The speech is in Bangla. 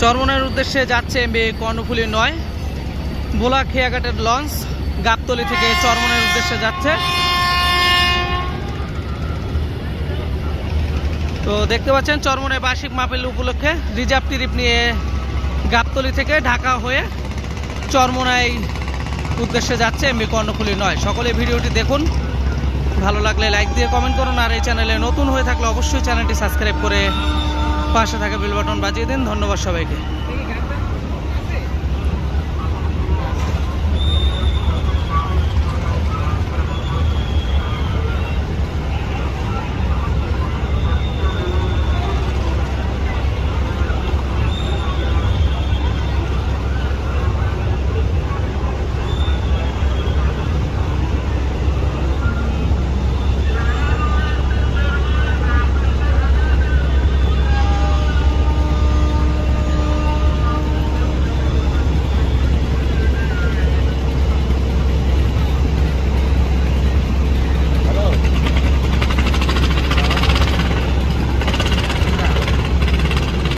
চরমনাইয়ের উদ্দেশ্যে যাচ্ছে এমবি কর্ণফুলী 9 ভোলা খেয়াঘাটের লঞ্চ গাবতলী থেকে চরমনাইয়ের উদ্দেশ্যে যাচ্ছে। তো দেখতে পাচ্ছেন চরমনাই বার্ষিক মাহফিল উপলক্ষে রিজার্ভ ট্রিপ নিয়ে গাবতলী থেকে ঢাকা হয়ে চরমনাই উদ্দেশ্যে যাচ্ছে এমবি কর্ণফুলী 9। সকলে ভিডিওটি দেখুন, ভালো লাগলে লাইক দিয়ে কমেন্ট করুন, আর এই চ্যানেলে নতুন হয়ে থাকলে অবশ্যই চ্যানেলটি সাবস্ক্রাইব করে পাশে থাকা বেল বাটন বাজিয়ে দিন। ধন্যবাদ সবাইকে।